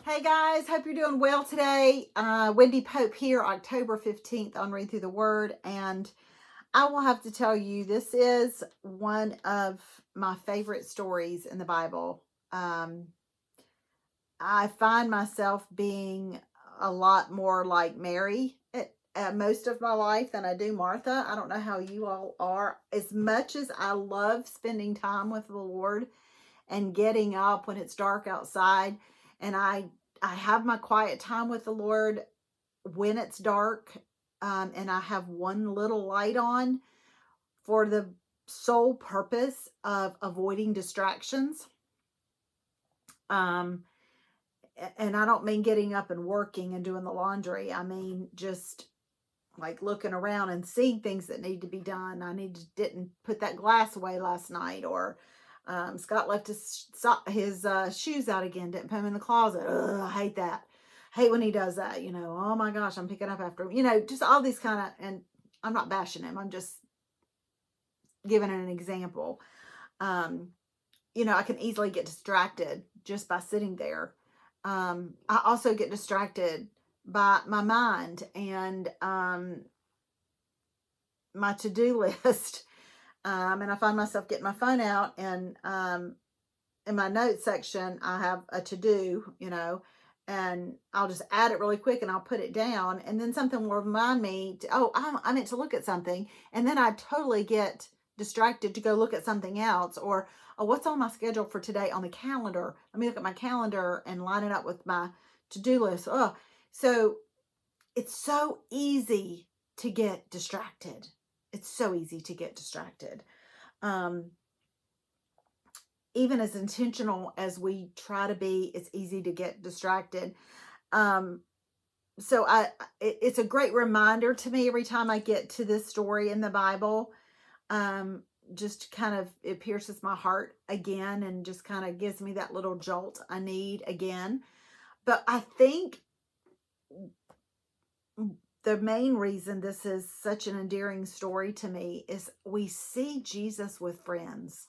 Hey guys, hope you're doing well today. Wendy Pope here, October 15th on Read Through the Word. And I will have to tell you, this is one of my favorite stories in the Bible. I find myself being a lot more like Mary at most of my life than I do Martha. I don't know how you all are. As much as I love spending time with the Lord and getting up when it's dark outside, and I have my quiet time with the Lord when it's dark, and I have one little light on for the sole purpose of avoiding distractions. And I don't mean getting up and working and doing the laundry. I mean just like looking around and seeing things that need to be done. Didn't put that glass away last night, or Scott left his shoes out again, didn't put them in the closet. Ugh, I hate that. Hate when he does that. Oh my gosh, I'm picking up after him. Just all these kind of, and I'm not bashing him. I'm just giving an example. I can easily get distracted just by sitting there. I also get distracted by my mind and my to-do list. And I find myself getting my phone out, and in my notes section, I have a to-do, and I'll just add it really quick and I'll put it down. And then something will remind me, I meant to look at something. And then I totally get distracted to go look at something else. Or, oh, what's on my schedule for today on the calendar? Let me look at my calendar and line it up with my to-do list. Oh, so it's so easy to get distracted. It's so easy to get distracted. Even as intentional as we try to be, it's easy to get distracted. So it's a great reminder to me every time I get to this story in the Bible. Just kind of, it pierces my heart again and just kind of gives me that little jolt I need again. But I think the main reason this is such an endearing story to me is we see Jesus with friends.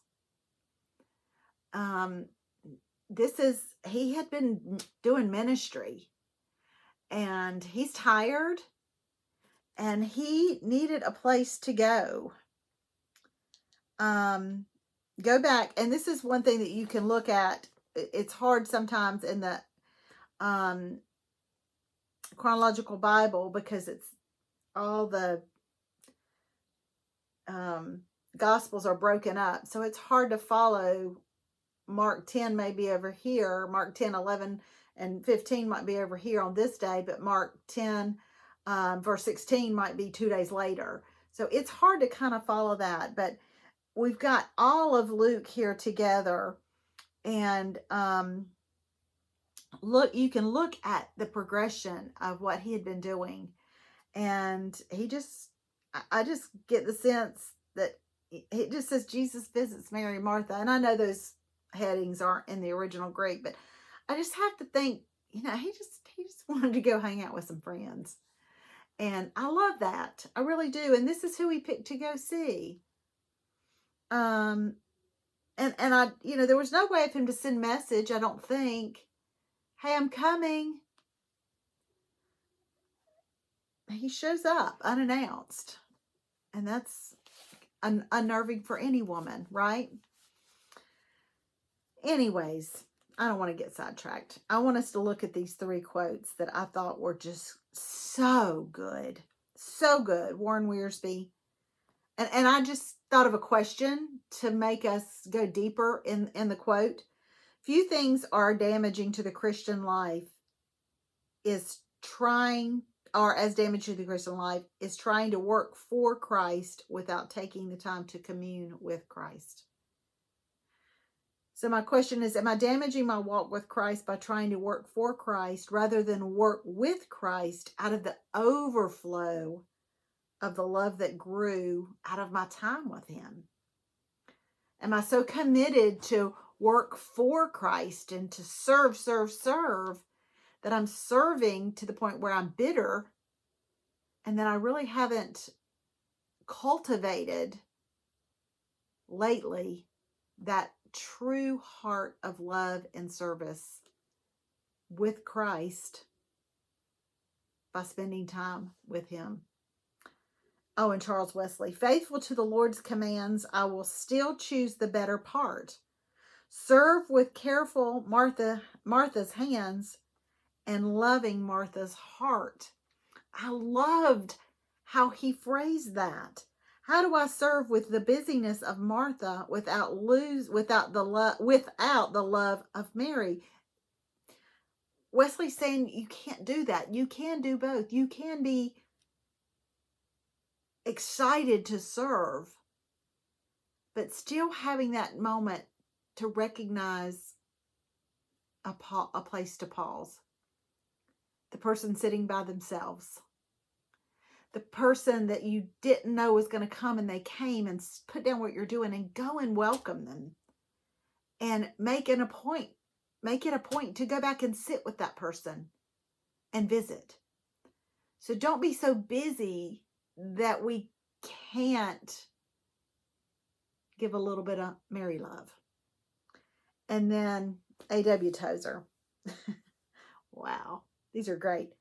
He had been doing ministry, and he's tired, and he needed a place to go. Go back, and this is one thing that you can look at. It's hard sometimes in the chronological Bible because it's all the Gospels are broken up, so it's hard to follow. Mark 10 may be over here. Mark 10, 11, and 15 might be over here on this day, but Mark 10, verse 16 might be 2 days later. So it's hard to kind of follow that, but we've got all of Luke here together, and you can look at the progression of what he had been doing, and I just get the sense that it just says Jesus visits Mary and Martha, and I know those headings aren't in the original Greek, but I just have to think, he just wanted to go hang out with some friends. And I love that. I really do. And this is who he picked to go see. And I, there was no way of him to send message, I don't think. Hey, I'm coming. He shows up unannounced. And that's unnerving for any woman, right? Anyways, I don't want to get sidetracked. I want us to look at these 3 quotes that I thought were just so good. So good. Warren Wiersbe. And I just thought of a question to make us go deeper in the quote. Few things are damaging to the Christian life as trying to work for Christ without taking the time to commune with Christ. So my question is, am I damaging my walk with Christ by trying to work for Christ rather than work with Christ out of the overflow of the love that grew out of my time with him? Am I so committed to work for Christ and to serve that I'm serving to the point where I'm bitter and that I really haven't cultivated lately that true heart of love and service with Christ by spending time with him. Oh, and Charles Wesley, faithful to the Lord's commands, I will still choose the better part. Serve with careful Martha's hands and loving Martha's heart. I loved how he phrased that. How do I serve with the busyness of Martha without the love of Mary? Wesley's saying you can't do that. You can do both. You can be excited to serve, but still having that moment to recognize a place to pause. The person sitting by themselves. The person that you didn't know was going to come and they came, and put down what you're doing and go and welcome them. And make it a point to go back and sit with that person and visit. So don't be so busy that we can't give a little bit of Mary love. And then A.W. Tozer. Wow, these are great.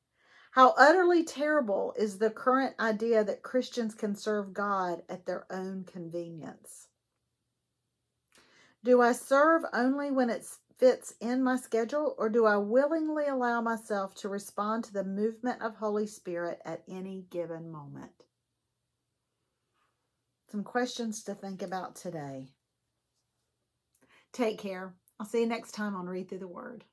How utterly terrible is the current idea that Christians can serve God at their own convenience. Do I serve only when it fits in my schedule, or do I willingly allow myself to respond to the movement of Holy Spirit at any given moment? Some questions to think about today. Take care. I'll see you next time on Read Through the Word.